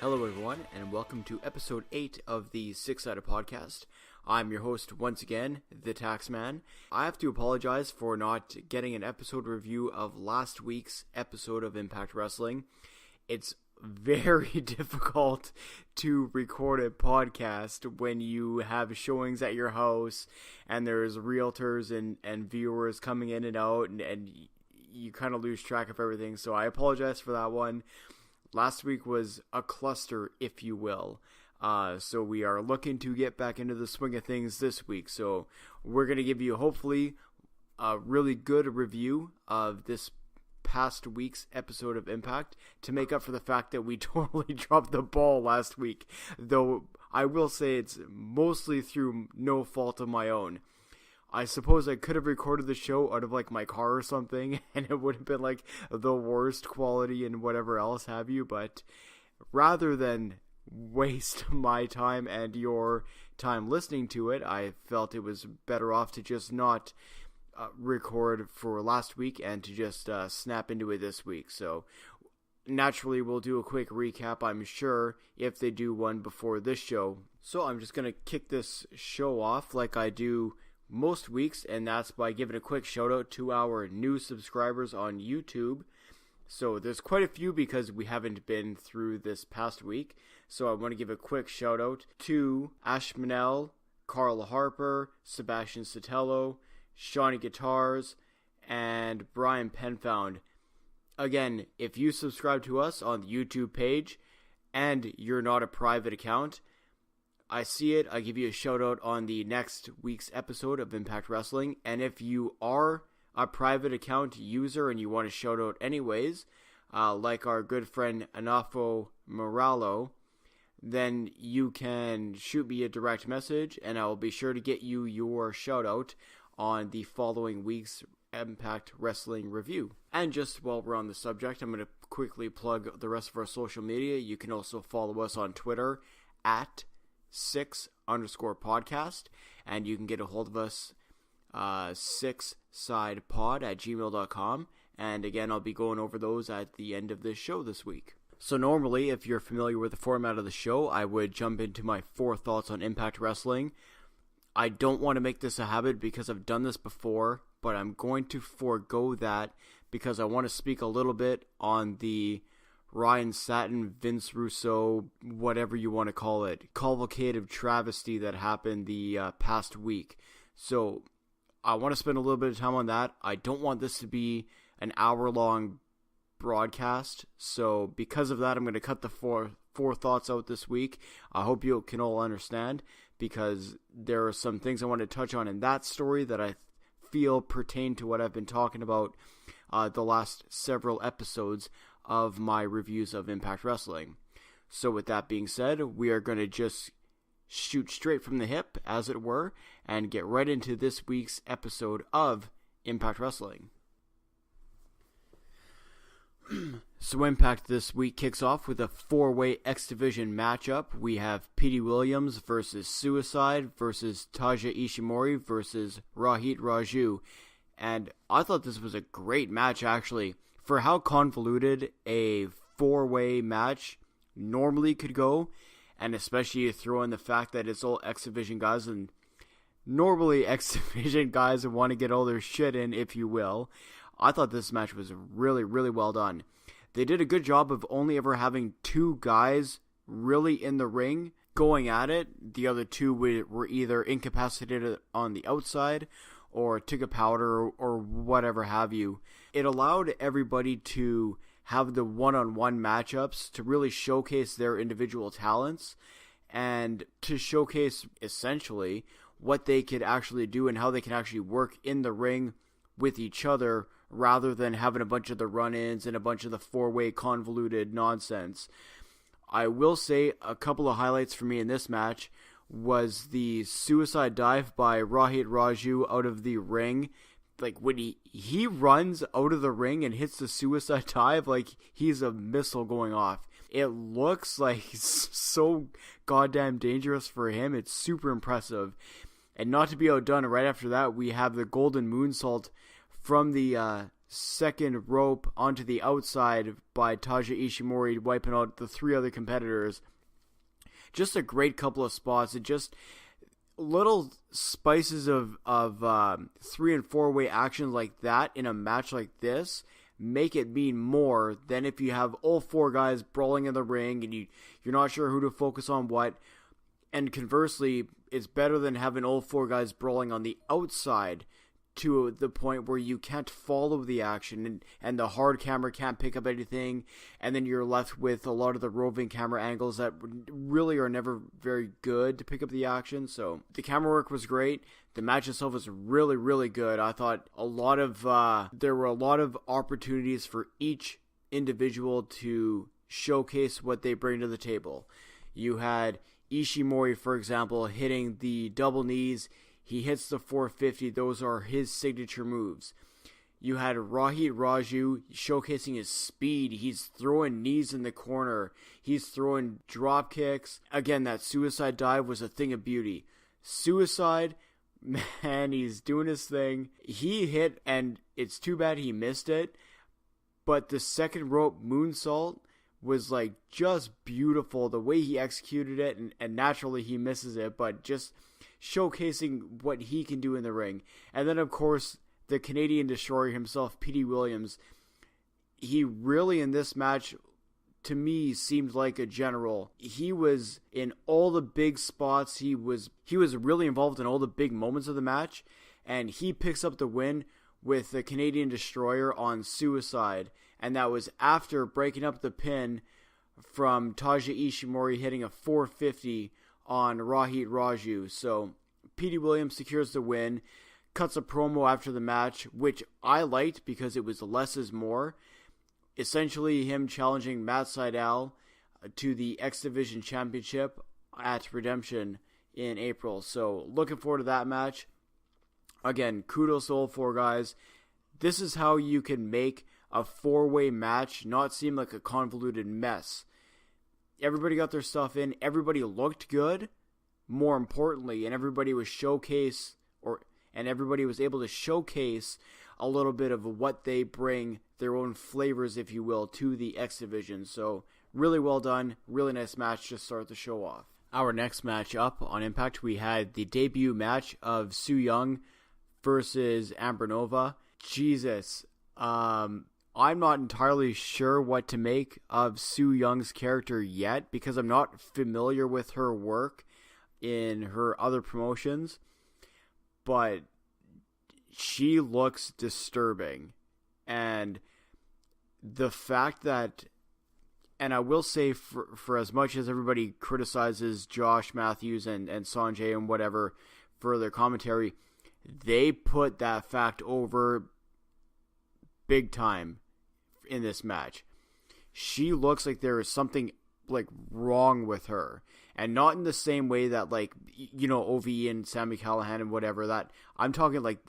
Hello everyone, and welcome to episode 8 of the Six-Sided Podcast. I'm your host once again, the Taxman. I have to apologize for not getting an episode review of last week's episode of Impact Wrestling. It's very difficult to record a podcast when you have showings at your house and there's realtors and viewers coming in and out and you kind of lose track of everything, so I apologize for that one. Last week was a cluster, if you will. So we are looking to get back into the swing of things this week. So we're going to give you, hopefully, a really good review of this past week's episode of Impact to make up for the fact that we totally dropped the ball last week. Though I will say it's mostly through no fault of my own. I suppose I could have recorded the show out of like my car or something and it would have been like the worst quality and whatever else have you, but rather than waste my time and your time listening to it, I felt it was better off to just not record for last week and to just snap into it this week. So naturally we'll do a quick recap, I'm sure, if they do one before this show. So I'm just going to kick this show off like I do most weeks, and that's by giving a quick shout out to our new subscribers on YouTube. So there's quite a few because we haven't been through this past week. So I want to give a quick shout out to Ash Manel, Carla Harper, Sebastian Sotelo, Shawnee Guitars, and Brian Penfound. Again, if you subscribe to us on the YouTube page and you're not a private account, I see it, I give you a shout out on the next week's episode of Impact Wrestling. And if you are a private account user and you want to shout out anyways, like our good friend Anafo Moralo, then you can shoot me a direct message and I will be sure to get you your shout out on the following week's Impact Wrestling review. And just while we're on the subject, I'm going to quickly plug the rest of our social media. You can also follow us on Twitter at @6_podcast, and you can get a hold of us sixsidepod@gmail.com, and again I'll be going over those at the end of this show this week. So normally, if you're familiar with the format of the show, I would jump into my 4 thoughts on Impact Wrestling. I don't want to make this a habit because I've done this before, but I'm going to forego that because I want to speak a little bit on the Ryan Satin, Vince Russo, whatever you want to call it, cavalcade of travesty that happened the past week. So I want to spend a little bit of time on that. I don't want this to be an hour-long broadcast. So because of that, I'm going to cut the four thoughts out this week. I hope you can all understand because there are some things I want to touch on in that story that I feel pertain to what I've been talking about the last several episodes of my reviews of Impact Wrestling. So with that being said, we are going to just shoot straight from the hip, as it were, and get right into this week's episode of Impact Wrestling. So Impact this week kicks off with a 4-way X Division matchup. We have Petey Williams versus Suicide versus Taja Ishimori versus Rohit Raju. And I thought this was a great match, actually. For how convoluted a 4-way match normally could go, and especially you throw in the fact that it's all X Division guys, and normally X Division guys want to get all their shit in, if you will, I thought this match was really, really well done. They did a good job of only ever having 2 guys really in the ring going at it. The other 2 were either incapacitated on the outside or took a powder or whatever have you. It allowed everybody to have the one-on-one matchups to really showcase their individual talents and to showcase essentially what they could actually do and how they can actually work in the ring with each other rather than having a bunch of the run-ins and a bunch of the 4-way convoluted nonsense. I will say a couple of highlights for me in this match was the suicide dive by Rohit Raju out of the ring. Like when he runs out of the ring and hits the suicide dive, like he's a missile going off. It looks like so goddamn dangerous for him. It's super impressive. And not to be outdone, right after that, we have the golden moonsault from the second rope onto the outside by Taja Ishimori, wiping out the 3 other competitors. Just a great couple of spots. It just little spices of 3 and 4 way action like that in a match like this make it mean more than if you have all 4 guys brawling in the ring and you're not sure who to focus on what. And conversely, it's better than having all 4 guys brawling on the outside to the point where you can't follow the action and the hard camera can't pick up anything, and then you're left with a lot of the roving camera angles that really are never very good to pick up the action. So the camera work was great. The match itself was really, really good. I thought there were a lot of opportunities for each individual to showcase what they bring to the table. You had Ishimori, for example, hitting the double knees. He hits the 450. Those are his signature moves. You had Rohit Raju showcasing his speed. He's throwing knees in the corner. He's throwing drop kicks. Again, that suicide dive was a thing of beauty. Suicide, man, he's doing his thing. He hit, and it's too bad he missed it. But the second rope moonsault was like just beautiful. The way he executed it, and naturally he misses it, but just showcasing what he can do in the ring. And then, of course, the Canadian Destroyer himself, Petey Williams. He really, in this match, to me, seemed like a general. He was in all the big spots. He was really involved in all the big moments of the match. And he picks up the win with the Canadian Destroyer on Suicide. And that was after breaking up the pin from Taja Ishimori hitting a 450 on Rohit Raju. So Petey Williams secures the win, cuts a promo after the match, which I liked because it was less is more. Essentially him challenging Matt Sydal to the X Division Championship at Redemption in April. So looking forward to that match. Again, kudos to all 4 guys. This is how you can make a 4-way match not seem like a convoluted mess. Everybody got their stuff in. Everybody looked good, more importantly, and everybody was everybody was able to showcase a little bit of what they bring, their own flavors, if you will, to the X Division. So really well done, really nice match to start the show off. Our next match up on Impact, we had the debut match of Su Yung versus Amber Nova. Jesus, I'm not entirely sure what to make of Su Young's character yet because I'm not familiar with her work in her other promotions, but she looks disturbing. And the fact that, and I will say for as much as everybody criticizes Josh Matthews and Sanjay and whatever for their commentary, they put that fact over big time in this match. She looks like there is something like wrong with her, and not in the same way that OVE and Sami Callihan and whatever, that I'm talking like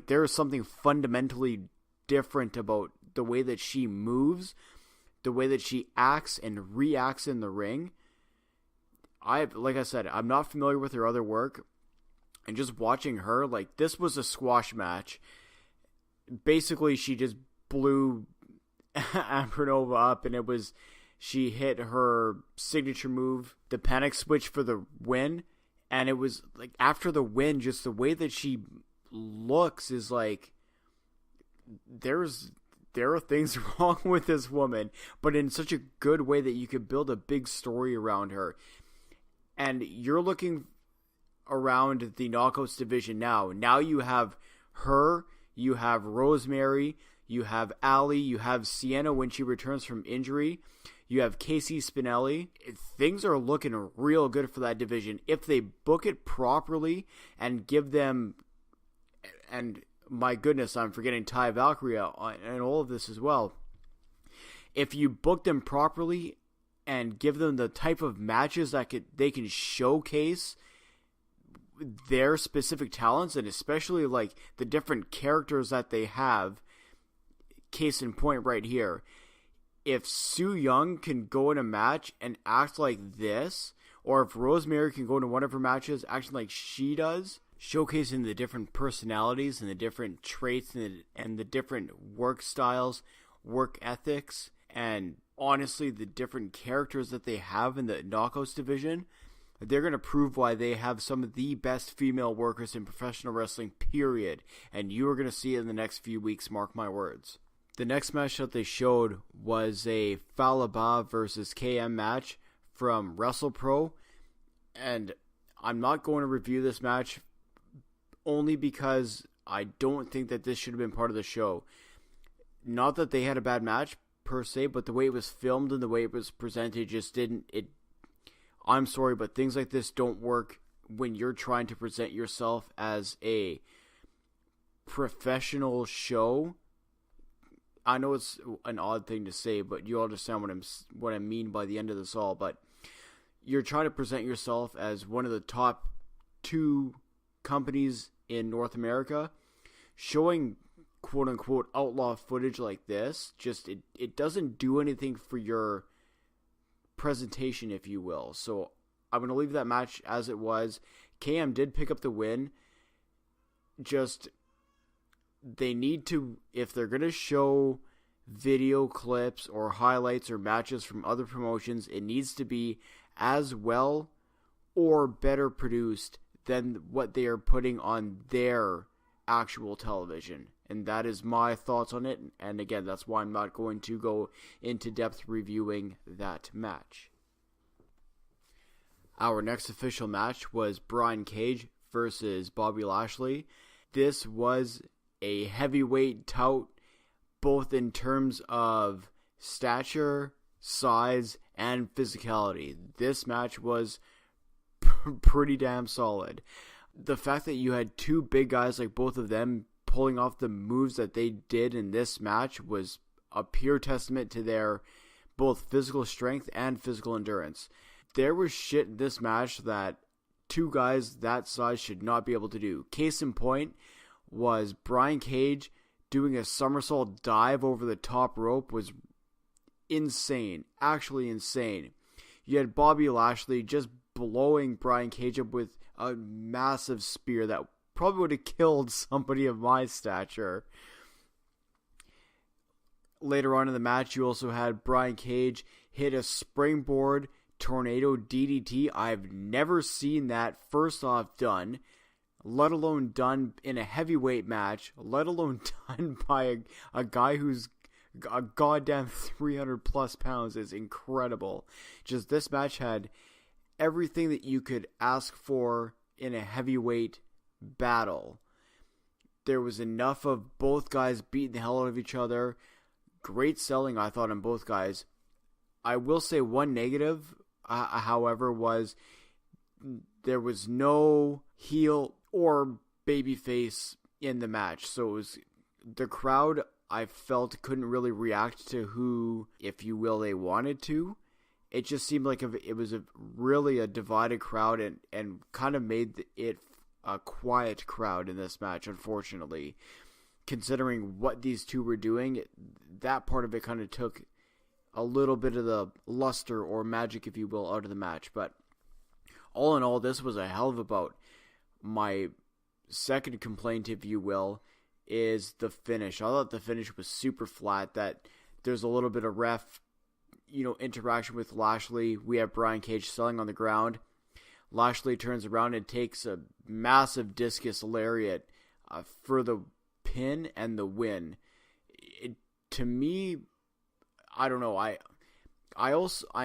there is something fundamentally different about the way that she moves, the way that she acts and reacts in the ring. Like I said, I'm not familiar with her other work, and just watching her, like, this was a squash match. Basically, she just blew Amber Nova up, and she hit her signature move, the panic switch for the win, and it was like after the win, just the way that she looks is like there are things wrong with this woman, but in such a good way that you could build a big story around her. And you're looking around the Knockouts division now. Now you have her, you have Rosemary, you have Allie, you have Sienna when she returns from injury, you have Casey Spinelli. Things are looking real good for that division if they book it properly and give them, and my goodness, I'm forgetting Ty Valkyrie and all of this as well. If you book them properly and give them the type of matches that they can showcase their specific talents, and especially like the different characters that they have. Case in point right here. If Su Yung can go in a match and act like this, or if Rosemary can go into one of her matches acting like she does, showcasing the different personalities and the different traits and the different work styles, work ethics, and honestly the different characters that they have in the Knockouts division. They're going to prove why they have some of the best female workers in professional wrestling, period. And you are going to see it in the next few weeks, mark my words. The next match that they showed was a Falaba versus KM match from WrestlePro. And I'm not going to review this match only because I don't think that this should have been part of the show. Not that they had a bad match per se, but the way it was filmed and the way it was presented just didn't... I'm sorry, but things like this don't work when you're trying to present yourself as a professional show. I know it's an odd thing to say, but you understand what I mean by the end of this all. But you're trying to present yourself as one of the top 2 companies in North America. Showing quote-unquote outlaw footage like this, just it doesn't do anything for your presentation, if you will. So I'm going to leave that match as it was. KM did pick up the win. Just, they need to, if they're going to show video clips or highlights or matches from other promotions, it needs to be as well or better produced than what they are putting on their actual television. And that is my thoughts on it. And again, that's why I'm not going to go into depth reviewing that match. Our next official match was Brian Cage versus Bobby Lashley. This was a heavyweight tout, both in terms of stature, size, and physicality. This match was pretty damn solid. The fact that you had 2 big guys like both of them pulling off the moves that they did in this match was a pure testament to their both physical strength and physical endurance. There was shit in this match that 2 guys that size should not be able to do. Case in point was Brian Cage doing a somersault dive over the top rope was insane. Actually insane. You had Bobby Lashley just blowing Brian Cage up with a massive spear that probably would have killed somebody of my stature. Later on in the match, you also had Brian Cage hit a springboard tornado DDT. I've never seen that first off done, let alone done in a heavyweight match, let alone done by a guy who's a goddamn 300 plus pounds. Is incredible. Just this match had everything that you could ask for in a heavyweight battle. There was enough of both guys beating the hell out of each other. Great selling, I thought, on both guys. I will say one negative, however, was there was no heel or babyface in the match. So it was the crowd, I felt, couldn't really react to who, if you will, they wanted to. It just seemed like it was really a divided crowd and kind of made it a quiet crowd in this match, unfortunately. Considering what these 2 were doing, that part of it kind of took a little bit of the luster or magic, if you will, out of the match. But all in all, this was a hell of a bout. My second complaint, if you will, is the finish. I thought the finish was super flat, that there's a little bit of ref, interaction with Lashley. We have Brian Cage selling on the ground. Lashley turns around and takes a massive discus lariat for the pin and the win. To me, I don't know. I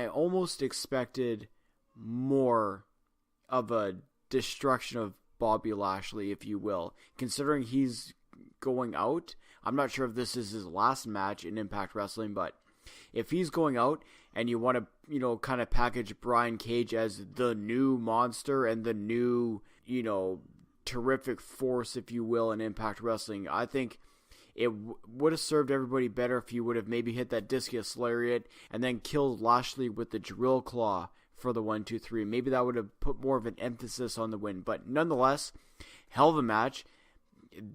almost expected more of a destruction of Bobby Lashley, if you will, considering he's going out. I'm not sure if this is his last match in Impact Wrestling, but if he's going out and you want to, kind of package Brian Cage as the new monster and the new, terrific force, if you will, in Impact Wrestling, I think it would have served everybody better if he would have maybe hit that discus lariat and then killed Lashley with the drill claw for the 1-2-3. Maybe that would have put more of an emphasis on the win. But nonetheless, hell of a match.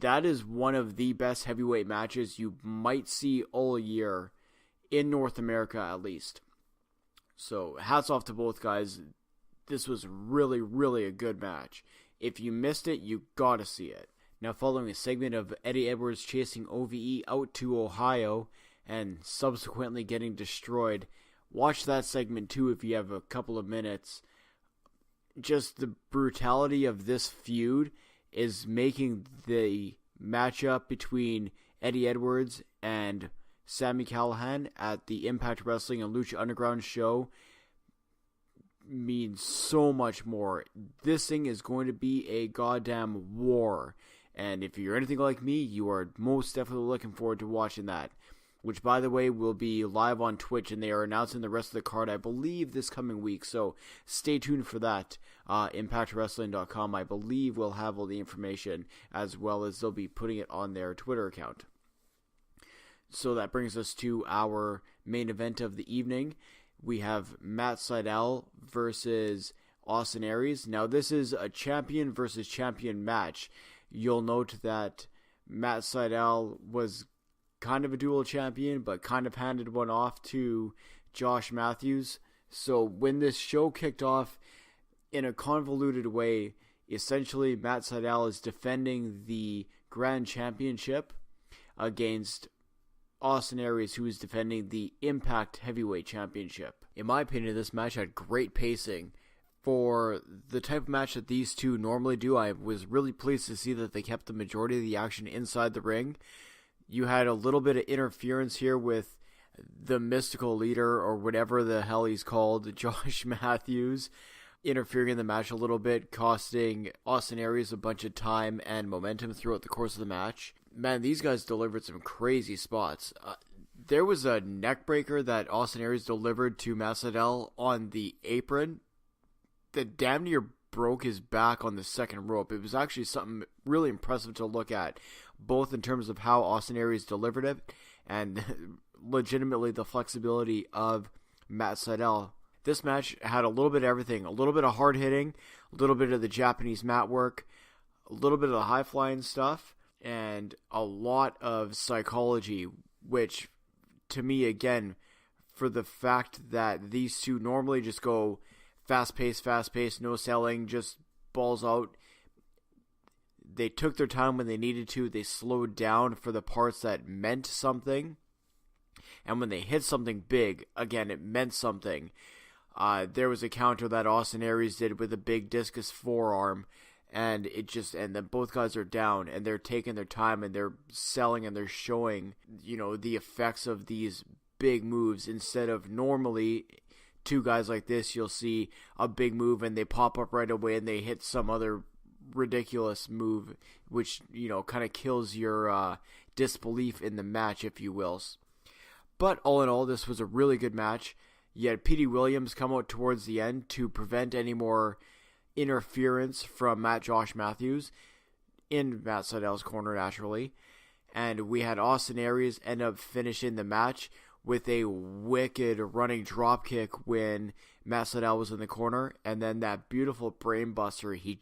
That is one of the best heavyweight matches you might see all year in North America, at least. So hats off to both guys. This was really, really a good match If you missed it, you gotta see it. Now, following a segment of Eddie Edwards chasing OVE out to Ohio and subsequently getting destroyed, watch that segment too if you have a couple of minutes. Just the brutality of this feud is making the matchup between Eddie Edwards and Sami Callihan at the Impact Wrestling and Lucha Underground show means so much more. This thing is going to be a goddamn war. And if you're anything like me, you are most definitely looking forward to watching that. Which, by the way, will be live on Twitch, and they are announcing the rest of the card, I believe, this coming week. So stay tuned for that. ImpactWrestling.com, I believe, will have all the information, as well as they'll be putting it on their Twitter account. So that brings us to our main event of the evening. We have Matt Sydal versus Austin Aries. Now, this is a champion versus champion match. You'll note that Matt Sydal was kind of a dual champion, but kind of handed one off to Josh Matthews. So when this show kicked off in a convoluted way, essentially Matt Sydal is defending the Grand Championship against Austin Aries, who is defending the Impact Heavyweight Championship. In my opinion, this match had great pacing. For the type of match that these two normally do, I was really pleased to see that they kept the majority of the action inside the ring. You had a little bit of interference here with the mystical leader, or whatever the hell he's called, Josh Matthews, interfering in the match a little bit, costing Austin Aries a bunch of time and momentum throughout the course of the match. Man, these guys delivered some crazy spots. There was a neck breaker that Austin Aries delivered to Matt Sydal on the apron that damn near broke his back on the second rope. It was actually something really impressive to look at, both in terms of how Austin Aries delivered it and legitimately the flexibility of Matt Sydal. This match had a little bit of everything, a little bit of hard hitting, a little bit of the Japanese mat work, a little bit of the high flying stuff, and a lot of psychology, which to me, again, for the fact that these two normally just go fast paced, no selling, just balls out. They took their time when they needed to. They slowed down for the parts that meant something. And when they hit something big, again, it meant something. There was a counter that Austin Aries did with a big discus forearm. And then both guys are down and they're taking their time and they're selling and they're showing, the effects of these big moves instead of normally two guys like this, you'll see a big move and they pop up right away and they hit some other ridiculous move, which, kind of kills your disbelief in the match, if you will. But all in all, this was a really good match. You had Petey Williams come out towards the end to prevent any more interference from Josh Matthews in Matt Sydal's corner, naturally. And we had Austin Aries end up finishing the match with a wicked running drop kick when Matt Sydal was in the corner, and then that beautiful brain buster, he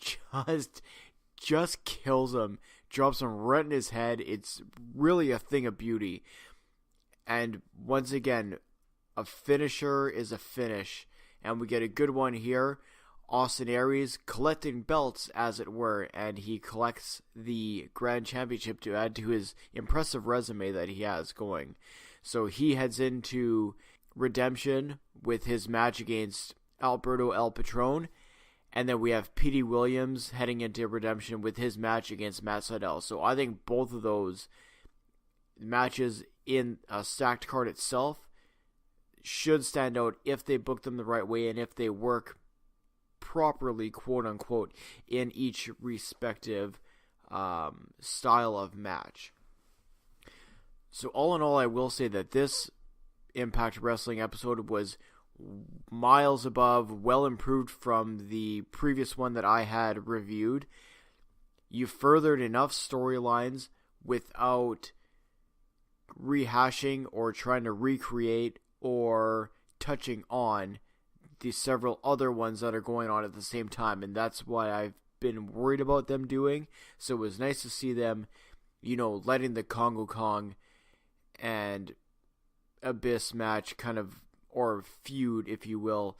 just kills him, drops him right in his head. It's really a thing of beauty. And once again, a finisher is a finish, and we get a good one here. Austin Aries collecting belts, as it were, and he collects the Grand Championship to add to his impressive resume that he has going. So he heads into Redemption with his match against Alberto El Patron. And then we have Petey Williams heading into Redemption with his match against Matt Sydal. So I think both of those matches in a stacked card itself should stand out if they book them the right way and if they work properly, quote unquote, in each respective style of match. So all in all, I will say that this Impact Wrestling episode was miles above, well improved from the previous one that I had reviewed. You furthered enough storylines without rehashing or trying to recreate or touching on the several other ones that are going on at the same time, and that's what I've been worried about them doing. So it was nice to see them, letting the Congo Kong and Abyss match kind of, or feud, if you will,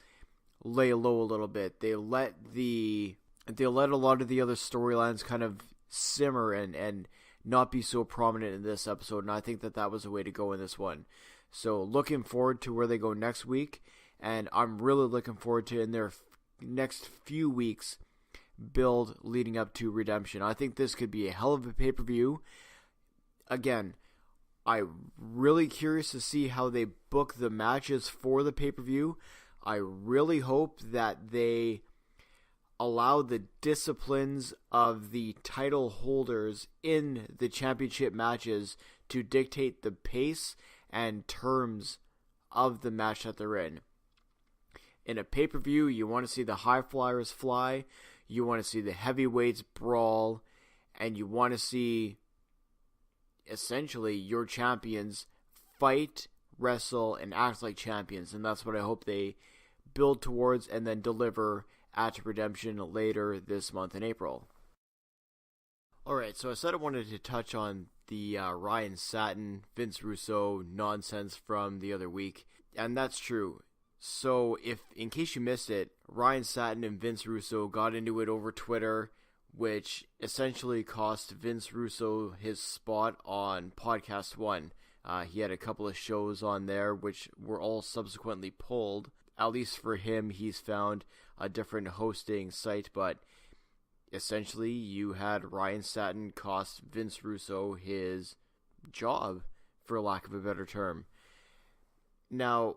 lay low a little bit. They let the they let a lot of the other storylines kind of simmer and not be so prominent in this episode, and I think that was a way to go in this one. So looking forward to where they go next week, and I'm really looking forward to in their next few weeks build leading up to Redemption. I think this could be a hell of a pay-per-view. Again, I'm really curious to see how they book the matches for the pay-per-view. I really hope that they allow the disciplines of the title holders in the championship matches to dictate the pace and terms of the match that they're in. In a pay-per-view, you want to see the high flyers fly, you want to see the heavyweights brawl, and you want to see essentially your champions fight, wrestle, and act like champions. And that's what I hope they build towards and then deliver at Redemption later this month in April. Alright, so I said I wanted to touch on the Ryan Satin, Vince Russo nonsense from the other week, and that's true. So if, in case you missed it, Ryan Satin and Vince Russo got into it over Twitter, which essentially cost Vince Russo his spot on Podcast One. He had a couple of shows on there, which were all subsequently pulled. At least for him, he's found a different hosting site, but essentially you had Ryan Satin cost Vince Russo his job, for lack of a better term. Now,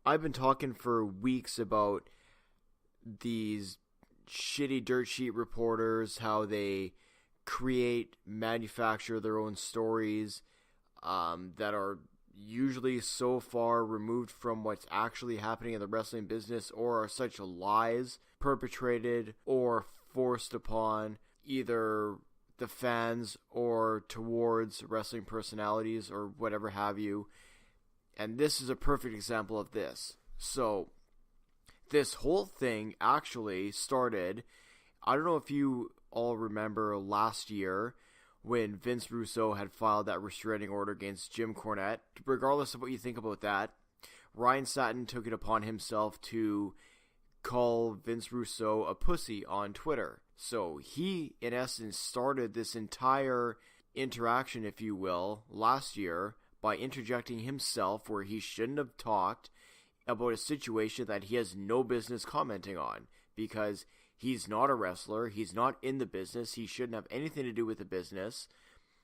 I've been talking for weeks about these shitty dirt sheet reporters, how they manufacture their own stories that are usually so far removed from what's actually happening in the wrestling business, or are such lies perpetrated or forced upon either the fans or towards wrestling personalities or whatever have you. And this is a perfect example of this. So this whole thing actually started, I don't know if you all remember last year when Vince Russo had filed that restraining order against Jim Cornette. Regardless of what you think about that, Ryan Satin took it upon himself to call Vince Russo a pussy on Twitter. So he, in essence, started this entire interaction, if you will, last year by interjecting himself where he shouldn't have talked about a situation that he has no business commenting on, because he's not a wrestler, he's not in the business, he shouldn't have anything to do with the business,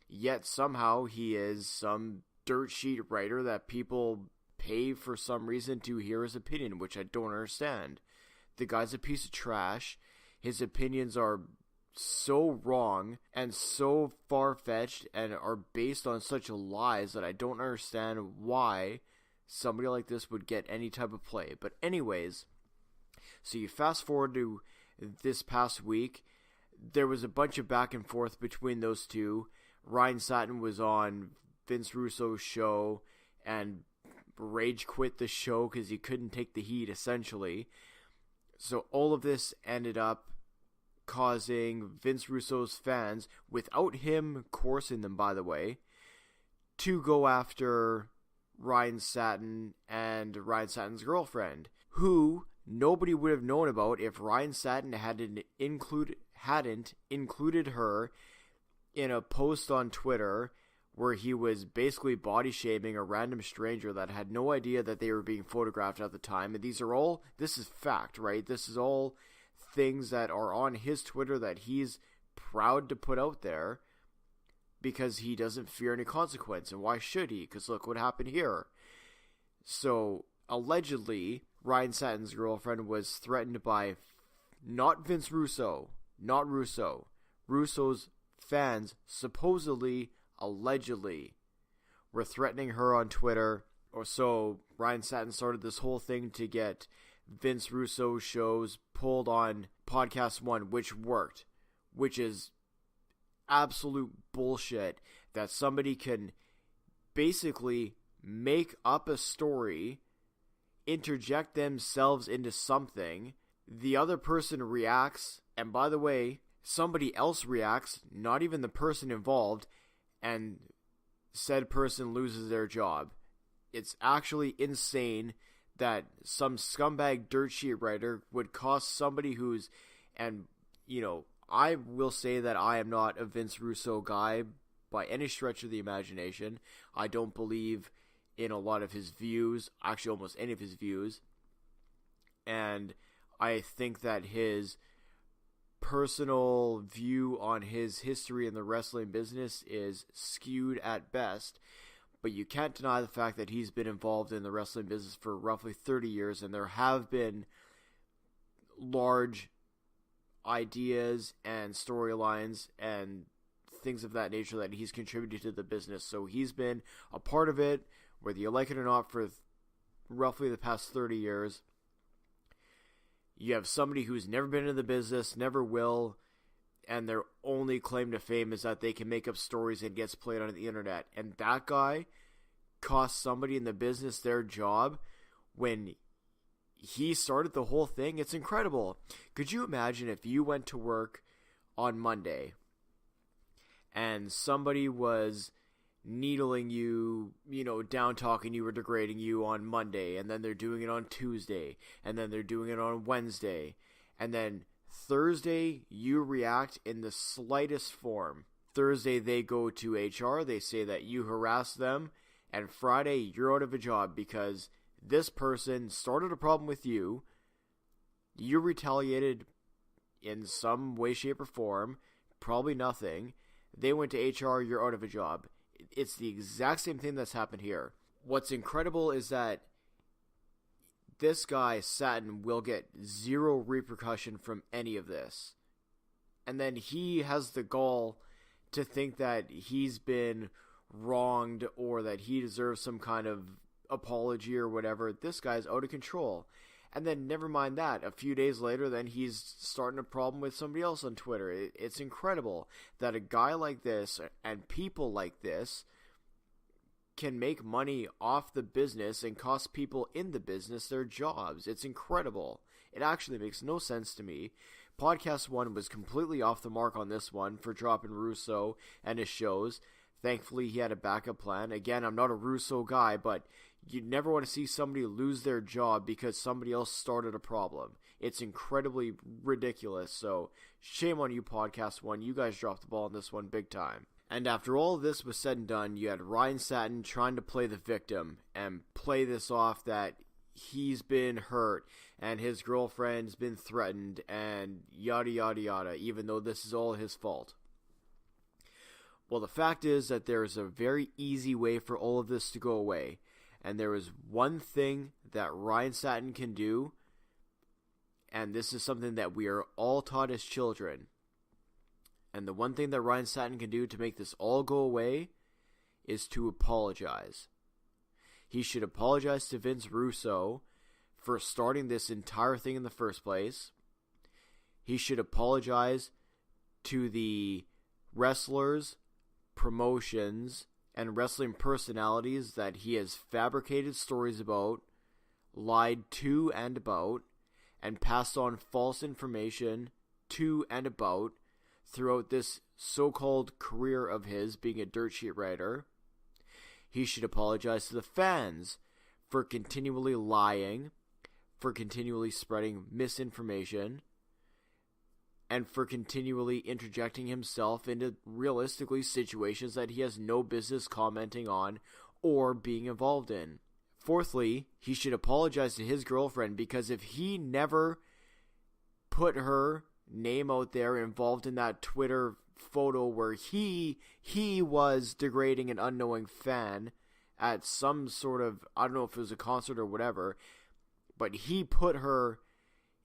yet somehow he is some dirt sheet writer that people pay for some reason to hear his opinion, which I don't understand. The guy's a piece of trash. His opinions are so wrong and so far-fetched and are based on such lies that I don't understand why somebody like this would get any type of play. But anyways, so you fast forward to this past week, there was a bunch of back and forth between those two. Ryan Satin was on Vince Russo's show and rage quit the show because he couldn't take the heat, essentially. So all of this ended up causing Vince Russo's fans, without him coercing them, by the way, to go after Ryan Satin and Ryan Satin's girlfriend, who nobody would have known about if Ryan Satin hadn't included her in a post on Twitter where he was basically body shaming a random stranger that had no idea that they were being photographed at the time. And this is fact, right? This is all things that are on his Twitter that he's proud to put out there because he doesn't fear any consequence. And why should he? Because look what happened here. So allegedly, Ryan Satin's girlfriend was threatened by not Vince Russo, not Russo. Russo's fans supposedly, allegedly, were threatening her on Twitter. Or so Ryan Satin started this whole thing to get Vince Russo shows pulled on Podcast One, which worked, which is absolute bullshit that somebody can basically make up a story, interject themselves into something, the other person reacts, and by the way, somebody else reacts, not even the person involved, and said person loses their job. It's actually insane that some scumbag dirt sheet writer would cost somebody who's, and I will say that I am not a Vince Russo guy by any stretch of the imagination. I don't believe in a lot of his views, actually almost any of his views. And I think that his personal view on his history in the wrestling business is skewed at best. But you can't deny the fact that he's been involved in the wrestling business for roughly 30 years, and there have been large ideas and storylines and things of that nature that he's contributed to the business. So he's been a part of it, whether you like it or not, for roughly the past 30 years. You have somebody who's never been in the business, never will, and their only claim to fame is that they can make up stories and gets played on the internet. And that guy cost somebody in the business their job when he started the whole thing. It's incredible. Could you imagine if you went to work on Monday and somebody was needling you, down talking you or degrading you on Monday, and then they're doing it on Tuesday, and then they're doing it on Wednesday, and then Thursday you react in the slightest form. Thursday they go to HR, they say that you harassed them, and Friday you're out of a job because this person started a problem with you. You retaliated in some way, shape, or form. Probably nothing. They went to HR, you're out of a job. It's the exact same thing that's happened here. What's incredible is that this guy, Satin, will get zero repercussion from any of this. And then he has the gall to think that he's been wronged or that he deserves some kind of apology or whatever. This guy's out of control. And then never mind that, a few days later, then he's starting a problem with somebody else on Twitter. It's incredible that a guy like this and people like this can make money off the business and cost people in the business their jobs. It's incredible. It actually makes no sense to me. Podcast 1 was completely off the mark on this one for dropping Russo and his shows. Thankfully, he had a backup plan. Again, I'm not a Russo guy, but you never want to see somebody lose their job because somebody else started a problem. It's incredibly ridiculous. So, shame on you, Podcast 1. You guys dropped the ball on this one big time. And after all of this was said and done, you had Ryan Satin trying to play the victim and play this off that he's been hurt and his girlfriend's been threatened and yada yada yada, even though this is all his fault. Well, the fact is that there is a very easy way for all of this to go away. And there is one thing that Ryan Satin can do, and this is something that we are all taught as children. And the one thing that Ryan Satin can do to make this all go away is to apologize. He should apologize to Vince Russo for starting this entire thing in the first place. He should apologize to the wrestlers, promotions, and wrestling personalities that he has fabricated stories about, lied to and about, and passed on false information to and about throughout this so-called career of his being a dirt sheet writer. He should apologize to the fans for continually lying, for continually spreading misinformation, and for continually interjecting himself into realistically situations that he has no business commenting on or being involved in. Fourthly, he should apologize to his girlfriend because if he never put her name out there involved in that Twitter photo where he was degrading an unknowing fan at some sort of, I don't know if it was a concert or whatever, but he put her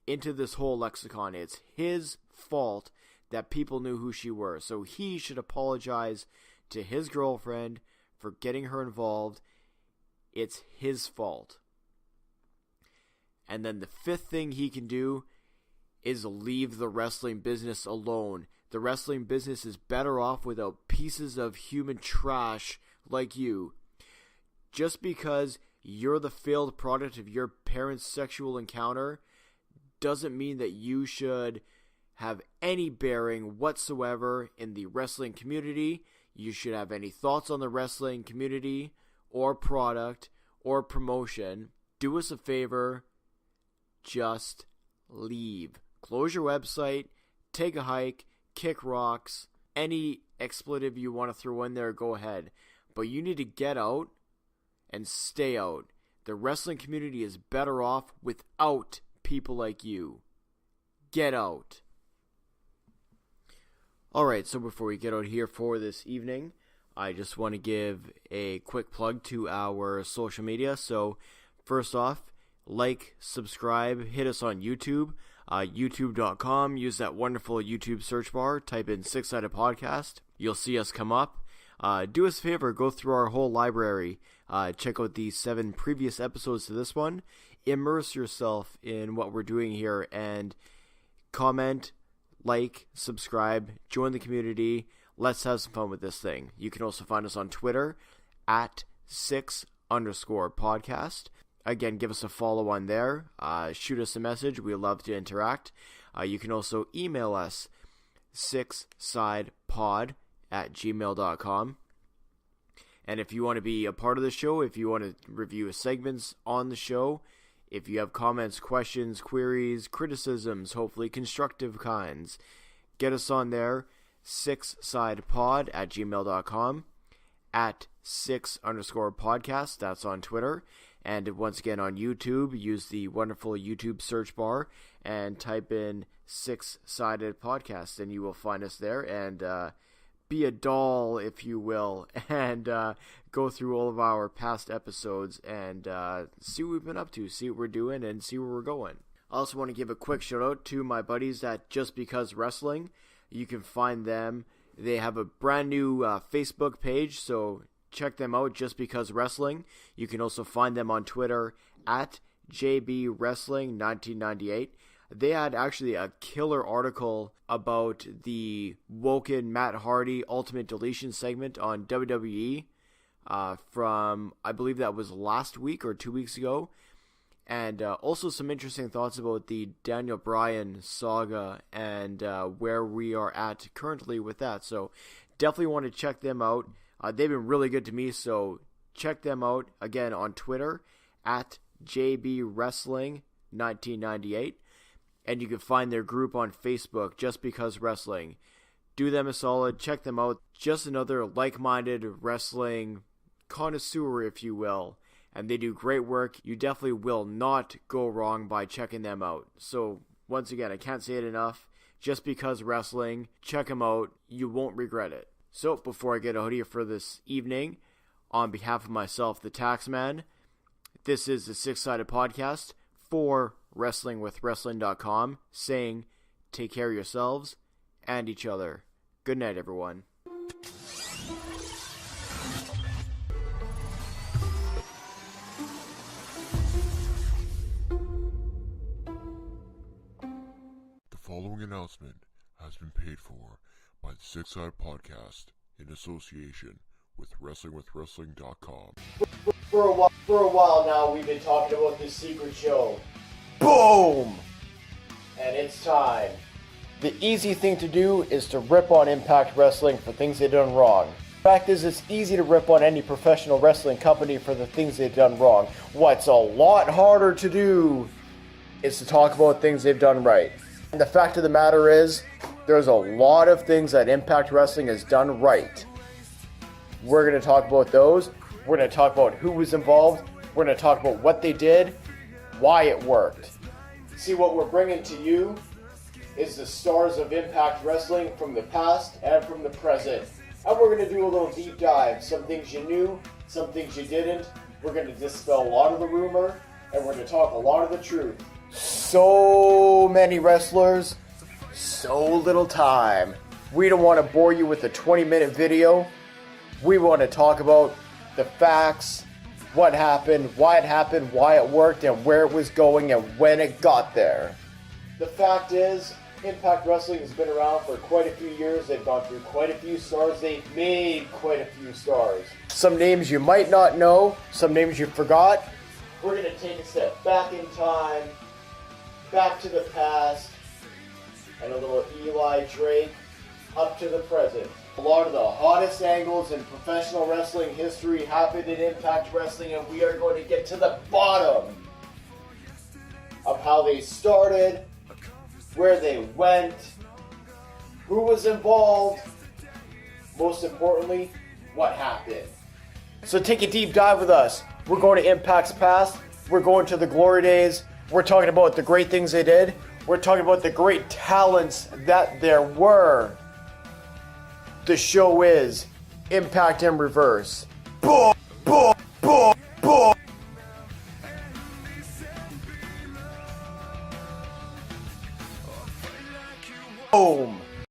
into this whole lexicon. It's his fault that people knew who she were. So he should apologize to his girlfriend for getting her involved. It's his fault. And then the fifth thing he can do is leave the wrestling business alone. The wrestling business is better off without pieces of human trash like you. Just because you're the failed product of your parents' sexual encounter doesn't mean that you should have any bearing whatsoever in the wrestling community. You should have any thoughts on the wrestling community or product or promotion. Do us a favor, just leave. Close your website, take a hike, kick rocks, any expletive you want to throw in there, go ahead. But you need to get out and stay out. The wrestling community is better off without people like you. Get out. Alright, so before we get out here for this evening, I just want to give a quick plug to our social media. So, first off, like, subscribe, hit us on YouTube, youtube.com. Use that wonderful YouTube search bar, type in Six Sided Podcast. You'll see us come up. Do us a favor, go through our whole library. Check out the 7 previous episodes to this one. Immerse yourself in what we're doing here and comment, like, subscribe, join the community. Let's have some fun with this thing. You can also find us on Twitter at 6_podcast. Again, give us a follow on there. Shoot us a message. We love to interact. You can also email us, sixsidepod@gmail.com. And if you want to be a part of the show, if you want to review segments on the show, if you have comments, questions, queries, criticisms, hopefully constructive kinds, get us on there, sixsidepod@gmail.com, at 6_podcast, that's on Twitter. And once again on YouTube, use the wonderful YouTube search bar and type in Six Sided Podcast, and you will find us there. And be a doll, if you will, and go through all of our past episodes and see what we've been up to, see what we're doing, and see where we're going. I also want to give a quick shout out to my buddies at Just Because Wrestling. You can find them. They have a brand new Facebook page, so check them out, Just Because Wrestling. You can also find them on Twitter at JBWrestling1998. They had actually a killer article about the Woken Matt Hardy Ultimate Deletion segment on WWE from, I believe that was last week or 2 weeks ago. And also some interesting thoughts about the Daniel Bryan saga and where we are at currently with that. So definitely want to check them out. They've been really good to me, so check them out again on Twitter at JBWrestling1998. And you can find their group on Facebook, Just Because Wrestling. Do them a solid, check them out. Just another like-minded wrestling connoisseur, if you will. And they do great work. You definitely will not go wrong by checking them out. So, once again, I can't say it enough. Just Because Wrestling, check them out. You won't regret it. So, before I get out of here for this evening, on behalf of myself, the Taxman, this is the Six Sided Podcast for WrestlingWithWrestling.com, saying take care of yourselves and each other. Good night, everyone. The following announcement has been paid for by the Six Sided Podcast in association with WrestlingWithWrestling.com. For a while now, we've been talking about this secret show. Boom! And it's time. The easy thing to do is to rip on Impact Wrestling for things they've done wrong. The fact is, it's easy to rip on any professional wrestling company for the things they've done wrong. What's a lot harder to do is to talk about things they've done right. And the fact of the matter is, there's a lot of things that Impact Wrestling has done right. We're going to talk about those. We're going to talk about who was involved. We're going to talk about what they did, why it worked. See, what we're bringing to you is the stars of Impact Wrestling from the past and from the present. And we're going to do a little deep dive. Some things you knew, some things you didn't. We're going to dispel a lot of the rumor, and we're going to talk a lot of the truth. So many wrestlers, so little time. We don't want to bore you with a 20-minute video. We want to talk about the facts, what happened, why it worked, and where it was going, and when it got there. The fact is, Impact Wrestling has been around for quite a few years. They've gone through quite a few stars. They've made quite a few stars. Some names you might not know, some names you forgot. We're going to take a step back in time, back to the past, and a little Eli Drake up to the present. A lot of the hottest angles in professional wrestling history happened in Impact Wrestling, and we are going to get to the bottom of how they started, where they went, who was involved, most importantly, what happened. So take a deep dive with us. We're going to Impact's past. We're going to the glory days. We're talking about the great things they did. We're talking about the great talents that there were. The show is Impact in Reverse. Boom, boom, boom, boom. Boom.